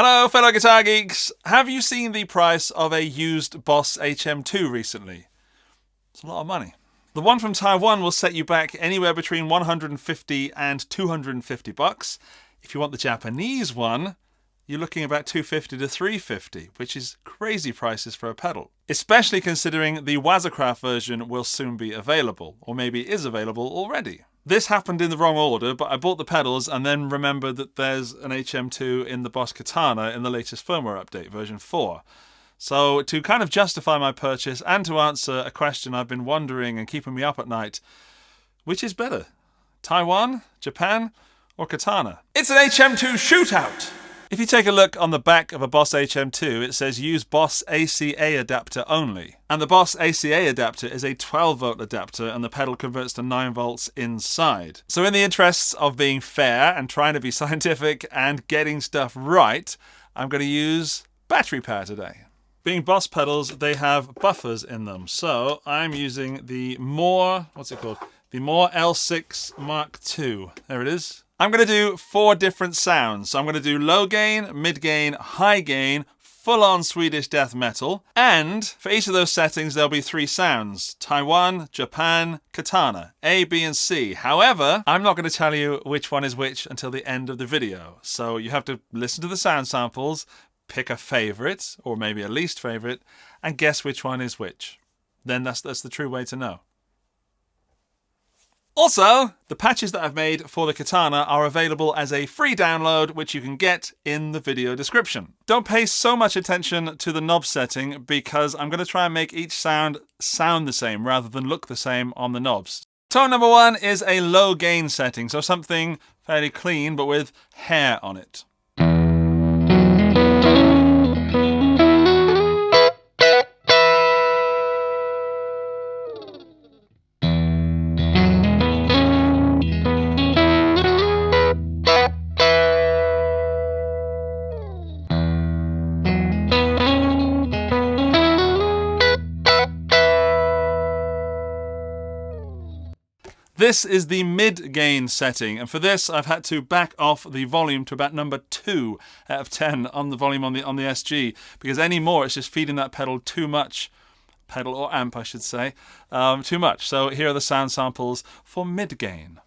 Hello fellow guitar geeks! Have you seen the price of a used Boss HM-2 recently? It's a lot of money. The one from Taiwan will set you back anywhere between 150 and 250 bucks. If you want the Japanese one, you're looking about 250 to 350, which is crazy prices for a pedal. Especially considering the Wazacraft version will soon be available, or maybe is available already. This happened in the wrong order, but I bought the pedals and then remembered that there's an HM2 in the Boss Katana in the latest firmware update, version 4. So to kind of justify my purchase and to answer a question I've been wondering and keeping me up at night, which is better? Taiwan, Japan, or Katana? It's an HM2 Shootout! If you take a look on the back of a Boss HM2, it says use Boss ACA adapter only. And the Boss ACA adapter is a 12-volt adapter and the pedal converts to 9 volts inside. So in the interests of being fair and trying to be scientific and getting stuff right, I'm going to use battery power today. Being Boss pedals, they have buffers in them. So I'm using the Moore, The Moore L6 Mark II. There it is. I'm going to do 4 different sounds. So I'm going to do low gain, mid gain, high gain, full-on Swedish death metal. And for each of those settings, there'll be 3 sounds. Taiwan, Japan, Katana. A, B, and C. However, I'm not going to tell you which one is which until the end of the video. So you have to listen to the sound samples, pick a favorite, or maybe a least favorite, and guess which one is which. Then that's the true way to know. Also, the patches that I've made for the Katana are available as a free download, which you can get in the video description. Don't pay so much attention to the knob setting because I'm going to try and make each sound the same rather than look the same on the knobs. Tone number 1 is a low gain setting, so something fairly clean but with hair on it. This is the mid-gain setting, and for this I've had to back off the volume to about number 2 out of 10 on the volume on the SG, because any more it's just feeding that pedal too much. Pedal or amp, I should say. Too much. So here are the sound samples for mid-gain.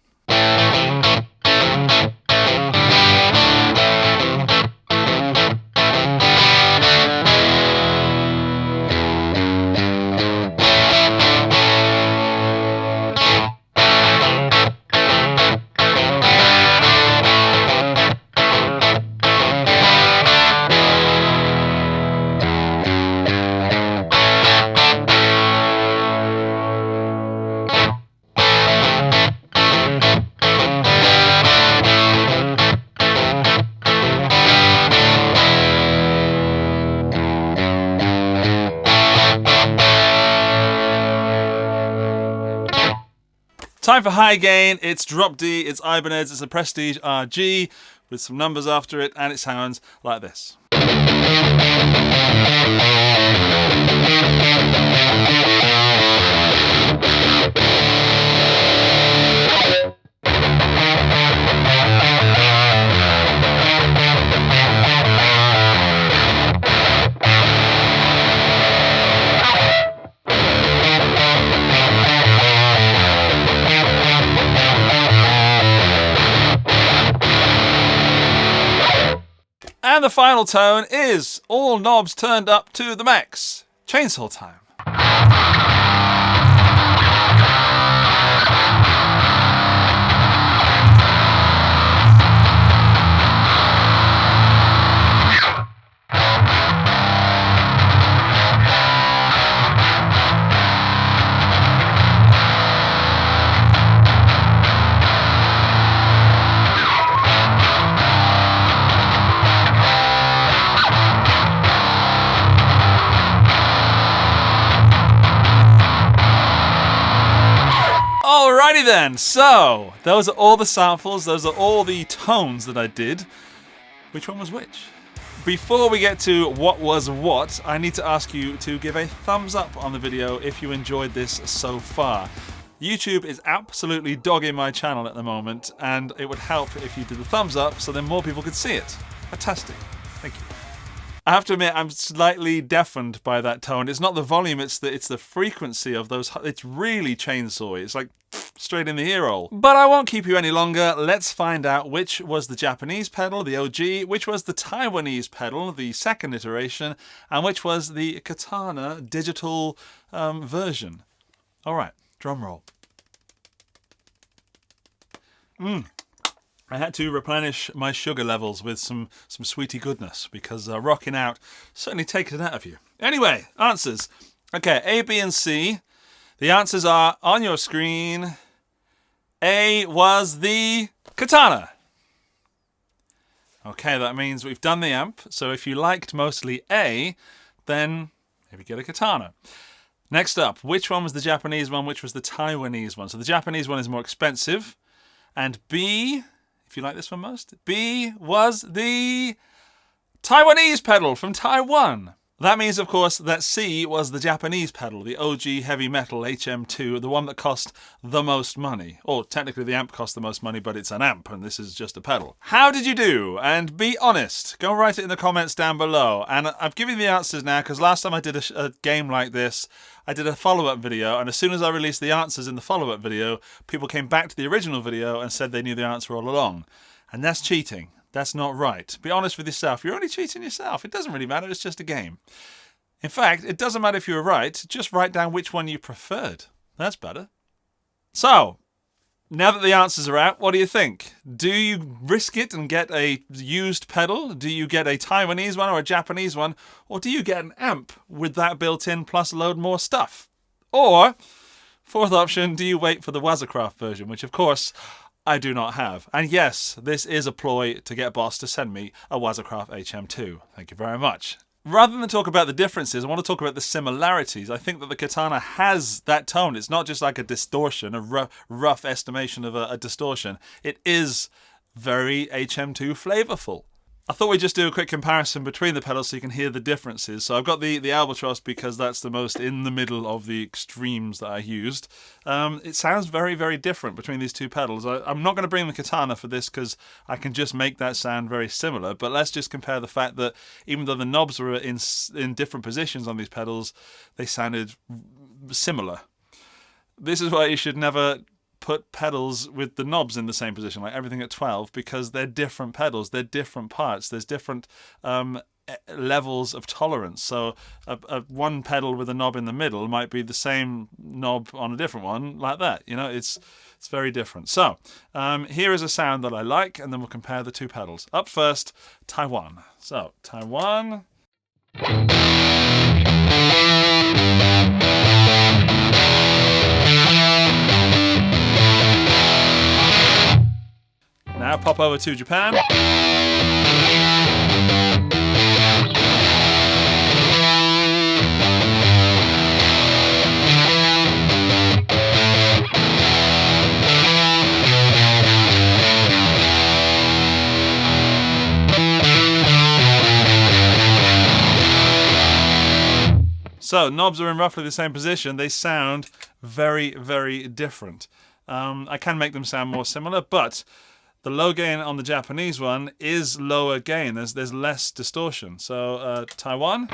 Time for high gain. It's drop D, it's Ibanez, it's a Prestige RG with some numbers after it, and it sounds like this. And the final tone is all knobs turned up to the max. Chainsaw time. Alrighty then, so those are all the samples, those are all the tones that I did. Which one was which? Before we get to what was what, I need to ask you to give a thumbs up on the video if you enjoyed this so far. YouTube is absolutely dogging my channel at the moment, and it would help if you did the thumbs up so then more people could see it. Fantastic. Thank you. I have to admit, I'm slightly deafened by that tone. It's not the volume, it's the frequency of those. It's really chainsaw. It's like straight in the ear hole. But I won't keep you any longer. Let's find out which was the Japanese pedal, the OG, which was the Taiwanese pedal, the second iteration, and which was the Katana digital version. All right, drum roll. I had to replenish my sugar levels with some sweetie goodness because rocking out certainly takes it out of you. Anyway, answers. Okay, A, B, and C. The answers are on your screen. A was the Katana. Okay, that means we've done the amp. So if you liked mostly A, then maybe get a Katana. Next up, which one was the Japanese one, which was the Taiwanese one? So the Japanese one is more expensive. And B, if you like this one most, B was the Taiwanese pedal from Taiwan. That means, of course, that C was the Japanese pedal, the OG heavy metal HM-2, the one that cost the most money. Or technically the amp cost the most money, but it's an amp and this is just a pedal. How did you do? And be honest. Go write it in the comments down below. And I've given you the answers now because last time I did a game like this, I did a follow-up video, and as soon as I released the answers in the follow-up video, people came back to the original video and said they knew the answer all along. And that's cheating. That's not right. Be honest with yourself. You're only cheating yourself. It doesn't really matter. It's just a game. In fact, it doesn't matter if you were right. Just write down which one you preferred. That's better. So, now that the answers are out, what do you think? Do you risk it and get a used pedal? Do you get a Taiwanese one or a Japanese one? Or do you get an amp with that built in plus a load more stuff? Or, fourth option, do you wait for the Wazacraft version, which of course I do not have. And yes, this is a ploy to get Boss to send me a Wazacraft HM-2. Thank you very much. Rather than talk about the differences, I want to talk about the similarities. I think that the Katana has that tone. It's not just like a distortion, a rough estimation of a distortion. It is very HM-2 flavorful. I thought we'd just do a quick comparison between the pedals so you can hear the differences. So I've got the Albatross because that's the most in the middle of the extremes that I used. It sounds very, very different between these two pedals. I'm not going to bring the Katana for this because I can just make that sound very similar. But let's just compare the fact that even though the knobs were in different positions on these pedals, they sounded similar. This is why you should never put pedals with the knobs in the same position, like everything at 12, because they're different pedals, they're different parts, there's different levels of tolerance. So one pedal with a knob in the middle might be the same knob on a different one, like that. You know, it's very different. So here is a sound that I like, and then we'll compare the two pedals. Up first, Taiwan. So Taiwan. Now pop over to Japan. So knobs are in roughly the same position. They sound very, very different. I can make them sound more similar, but the low gain on the Japanese one is lower gain. There's less distortion. So Taiwan.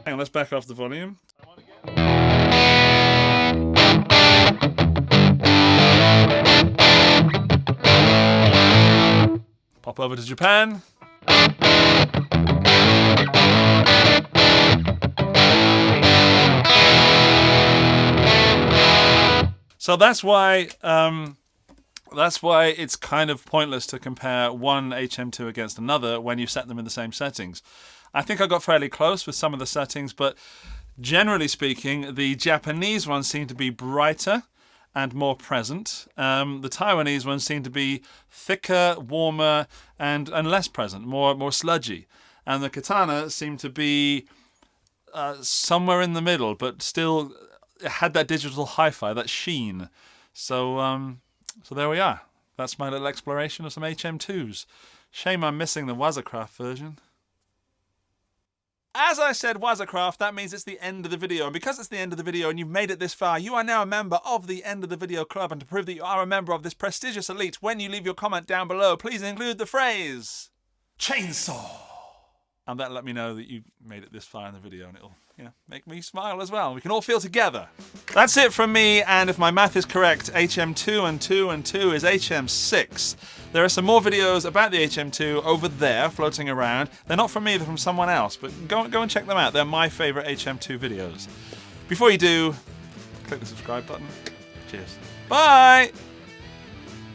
Hang on, let's back off the volume. Pop over to Japan. So that's why it's kind of pointless to compare one HM2 against another when you set them in the same settings. I think I got fairly close with some of the settings, but generally speaking, the Japanese ones seem to be brighter and more present. The Taiwanese ones seem to be thicker, warmer, and less present, more sludgy. And the Katana seemed to be somewhere in the middle, but still it had that digital hi-fi, that sheen. So there we are. That's my little exploration of some HM2s. Shame I'm missing the Wazacraft version. As I said, Wazzacraft, that means it's the end of the video. And because it's the end of the video and you've made it this far, you are now a member of the End of the Video Club. And to prove that you are a member of this prestigious elite, when you leave your comment down below, please include the phrase, chainsaw. And that'll let me know that you made it this far in the video, and it'll, make me smile as well. We can all feel together. That's it from me, and if my math is correct, HM2 and 2 and 2 is HM6. There are some more videos about the HM2 over there, floating around. They're not from me, they're from someone else, but go and check them out. They're my favourite HM2 videos. Before you do, click the subscribe button. Cheers. Bye!